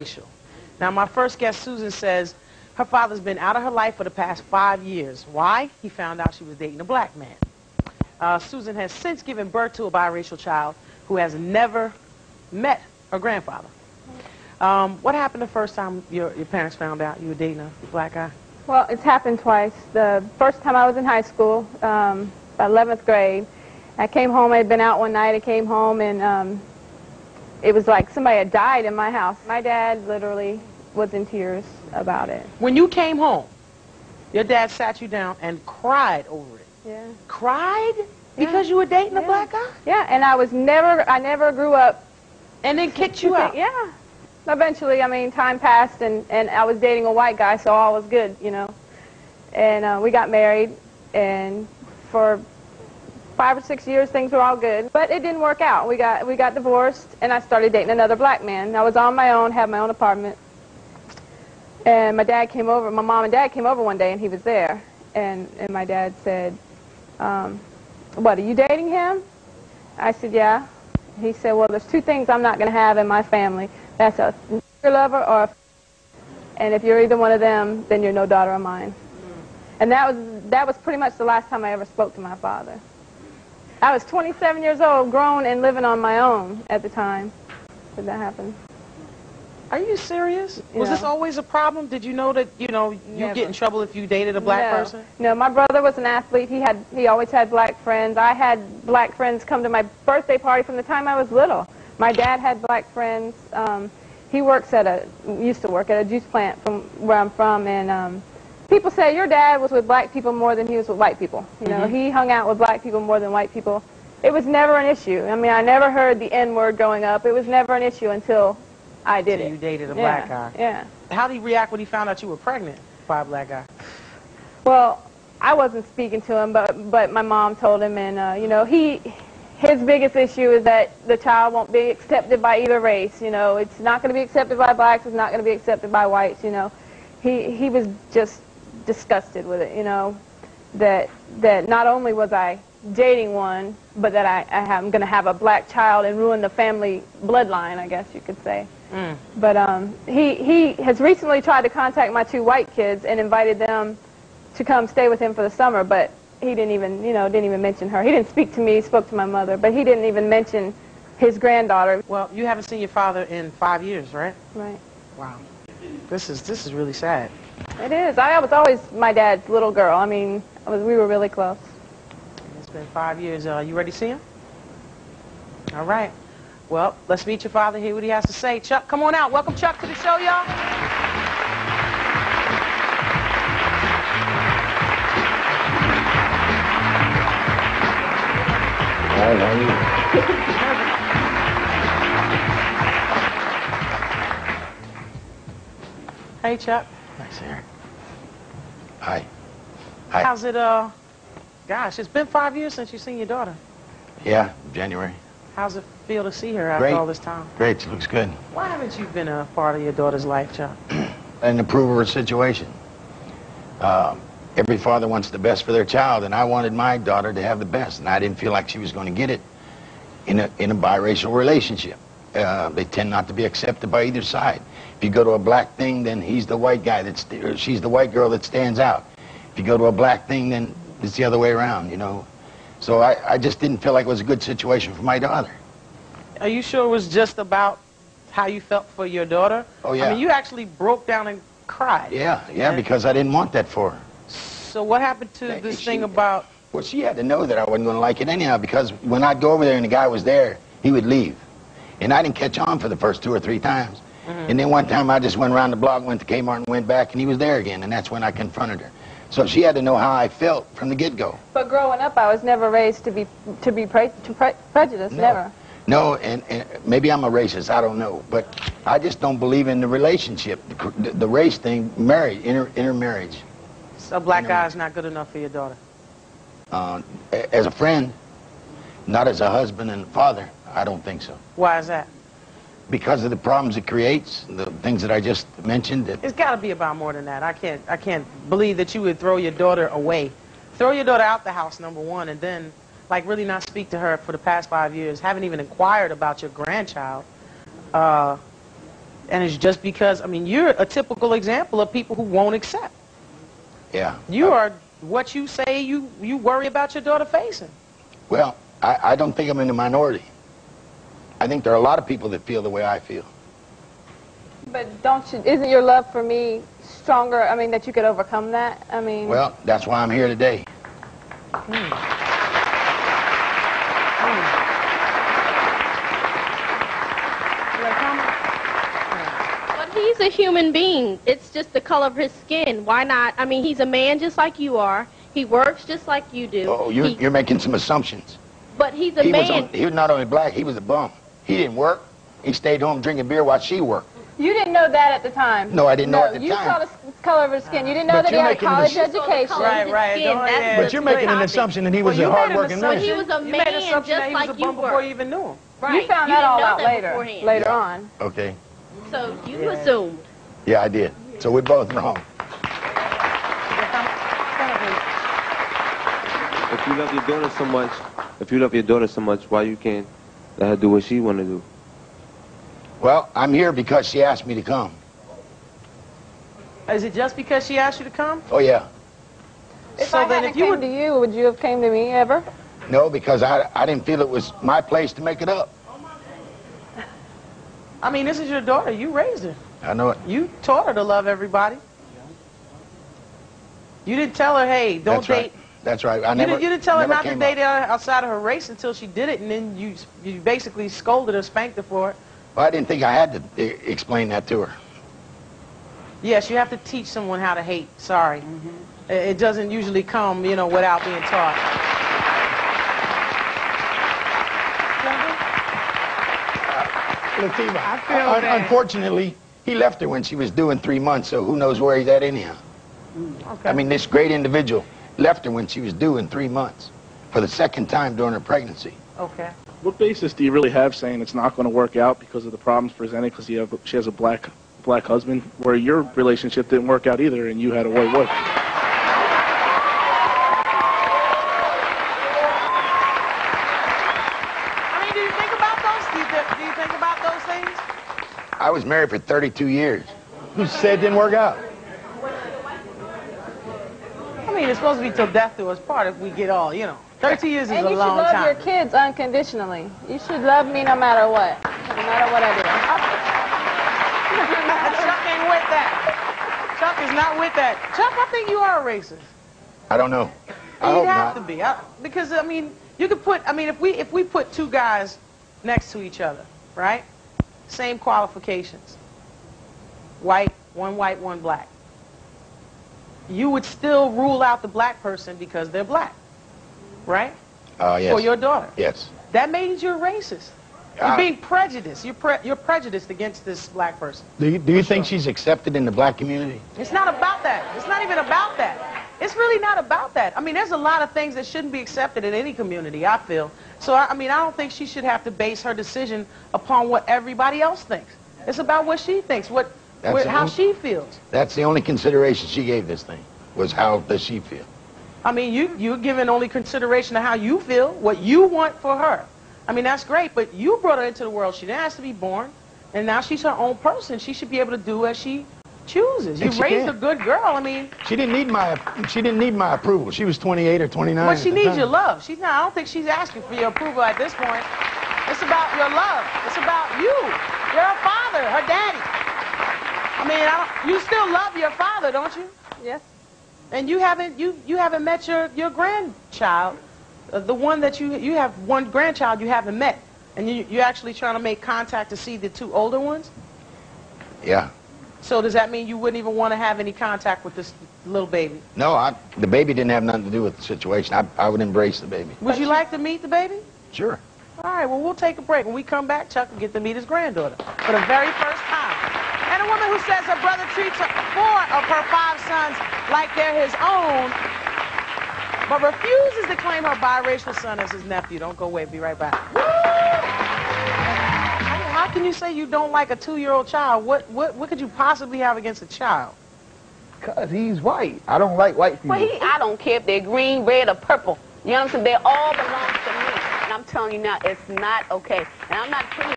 biracial. Now, my first guest, Susan, says her father's been out of her life for the past 5 years. Why? He found out she was dating a black man. Susan has since given birth to a biracial child who has never met her grandfather. What happened the first time your parents found out you were dating a black guy? Well, it's happened twice. The first time I was in high school, about 11th grade. I came home. I had been out one night. I came home, and it was like somebody had died in my house. My dad literally was in tears about it. When you came home, your dad sat you down and cried over it. Yeah. Cried? Because you were dating a black guy? Yeah, and I never grew up. And then kicked you out? Yeah. Eventually, I mean, time passed, and I was dating a white guy, so all was good, you know. And we got married, and for 5 or 6 years, things were all good. But it didn't work out. We got divorced, and I started dating another black man. I was on my own, had my own apartment. And my dad came over, my mom and dad came over one day, and he was there. And my dad said, what, are you dating him? I said, yeah. He said, well, there's two things I'm not going to have in my family. That's a lover or a... And if you're either one of them, then you're no daughter of mine. And that was pretty much the last time I ever spoke to my father. I was 27 years old, grown and living on my own at the time that that happened. Are you serious? Was this always a problem? Did you know that, you'd get in trouble if you dated a black person? No, my brother was an athlete. He always had black friends. I had black friends come to my birthday party from the time I was little. My dad had black friends. He used to work at a juice plant from where I'm from, and people say your dad was with black people more than he was with white people. You know, he hung out with black people more than white people. It was never an issue. I mean, I never heard the N-word growing up. It was never an issue until I did it. You dated a black guy. Yeah. How did he react when he found out you were pregnant by a black guy? Well, I wasn't speaking to him, but my mom told him, and his biggest issue is that the child won't be accepted by either race. You know, it's not going to be accepted by blacks. It's not going to be accepted by whites. You know, he was just disgusted with it. You know, that not only was I dating one, but that I'm going to have a black child and ruin the family bloodline, I guess you could say. But he has recently tried to contact my two white kids and invited them to come stay with him for the summer, but he didn't even mention her. He didn't speak to me, he spoke to my mother, but he didn't even mention his granddaughter. Well, you haven't seen your father in 5 years, right? Right. Wow. This is really sad. It is. I was always my dad's little girl. I mean, we were really close. It's been 5 years. You ready to see him? All right. Well, let's meet your father, hear what he has to say. Chuck, come on out. Welcome, Chuck, to the show, y'all. Hi, how are you? Hey, Chuck. Nice hair. Hi. Hi. How's it, gosh, it's been 5 years since you've seen your daughter. Yeah, January. How's it feel to see her after all this time? Great, she looks good. Why haven't you been a part of your daughter's life, Chuck? And improve her situation. Every father wants the best for their child, and I wanted my daughter to have the best, and I didn't feel like she was going to get it in a biracial relationship. They tend not to be accepted by either side. If you go to a black thing, then he's the white guy or she's the white girl that stands out. If you go to a black thing, then it's the other way around, you know. So I just didn't feel like it was a good situation for my daughter. Are you sure it was just about how you felt for your daughter? Oh, yeah. I mean, you actually broke down and cried. Yeah, because I didn't want that for her. So what happened to this thing about... Well, she had to know that I wasn't going to like it anyhow, because when I'd go over there and the guy was there, he would leave. And I didn't catch on for the first 2 or 3 times. And then one time I just went around the block, went to Kmart and went back, and he was there again, and that's when I confronted her. So she had to know how I felt from the get-go. But growing up, I was never raised to be prejudiced, never. No, and maybe I'm a racist, I don't know, but I just don't believe in the relationship, the race thing, intermarriage. So a black guy is not good enough for your daughter? As a friend, not as a husband and father, I don't think so. Why is that? Because of the problems it creates, the things that I just mentioned. It's got to be about more than that. I can't believe that you would throw your daughter away. Throw your daughter out the house, number one, and then, like, really not speak to her for the past 5 years. Haven't even inquired about your grandchild. And it's just because, I mean, you're a typical example of people who won't accept. Yeah. You are what you say you worry about your daughter facing. Well, I don't think I'm in the minority. I think there are a lot of people that feel the way I feel. But isn't your love for me stronger, I mean, that you could overcome that? I mean... Well, that's why I'm here today. But he's a human being. It's just the color of his skin. Why not? I mean, he's a man just like you are. He works just like you do. Oh, you're making some assumptions. But he's a man. He was not only black, he was a bum. He didn't work. He stayed home drinking beer while she worked. You didn't know that at the time. No, I didn't know at the You time. saw the color of his skin. You didn't know that he had a college education. Right. But you're making an assumption that he was a hard-working man. But he was a man just like you were. Before you even knew him. Right. You found that all out later on. Okay. So you assumed. Yeah, I did. So we're both wrong. If you love your daughter so much, why you can't let her do what she want to do? Well, I'm here because she asked me to come. Is it just because she asked you to come? Oh, yeah. If I hadn't came to you, would you have came to me ever? No, because I didn't feel it was my place to make it up. I mean, this is your daughter. You raised her. I know it. You taught her to love everybody. You didn't tell her, hey, don't date. That's right. You didn't tell her not to date outside of her race until she did it, and then you basically scolded her, spanked her for it. Well, I didn't think I had to explain that to her. Yes, you have to teach someone how to hate. Sorry. It doesn't usually come, you know, without being taught. Latifah, unfortunately, he left her when she was due in 3 months, so who knows where he's at anyhow. Okay. I mean, this great individual left her when she was due in 3 months for the second time during her pregnancy. Okay. What basis do you really have saying it's not going to work out because of the problems presented because she has a black husband, where your relationship didn't work out either and you had a white wife? I mean, do you think about those? Do you think about those things? I was married for 32 years. Who said it didn't work out? I mean, it's supposed to be till death do us part if we get all, you know. 32 years is a long time. And you should love your kids unconditionally. You should love me no matter what. No matter what I do. Chuck ain't with that. Chuck is not with that. Chuck, I think you are a racist. I don't know. I You'd hope have not. to be. Because, I mean, you could put, I mean, if we put two guys next to each other, right? Same qualifications. White, one black. You would still rule out the black person because they're black. Right? Yes. For your daughter. Yes. That means you're racist. You're being prejudiced. You're prejudiced against this black person. Do you think she's accepted in the black community? It's not about that. It's not even about that. It's really not about that. I mean, there's a lot of things that shouldn't be accepted in any community, I feel. So, I mean, I don't think she should have to base her decision upon what everybody else thinks. It's about what she thinks, how she feels. That's the only consideration she gave this thing, was how does she feel. I mean, you're giving only consideration to how you feel, what you want for her. I mean, that's great, but you brought her into the world. She didn't ask to be born, and now she's her own person. She should be able to do as she chooses. You raised a good girl. I mean, she didn't need my approval. She was 28 or 29. But she needs your love. I don't think she's asking for your approval at this point. It's about your love. It's about you. You're her father, her daddy. I mean, you still love your father, don't you? Yes. And you haven't met your grandchild, the one that you have one grandchild you haven't met, and you're actually trying to make contact to see the two older ones. Yeah. So does that mean you wouldn't even want to have any contact with this little baby? No, the baby didn't have nothing to do with the situation. I would embrace the baby. Would you like to meet the baby? Sure. All right. Well, we'll take a break. When we come back, Chuck will get to meet his granddaughter for the very first time. And a woman who says her brother treats 4 of her 5 sons like they're his own, but refuses to claim her biracial son as his nephew. Don't go away. Be right back. How can you say you don't like a 2-year-old child? What could you possibly have against a child? Because he's white. I don't like white people. Well, I don't care if they're green, red, or purple. You know what I'm saying? They all belong to me. And I'm telling you now, it's not okay. And I'm not putting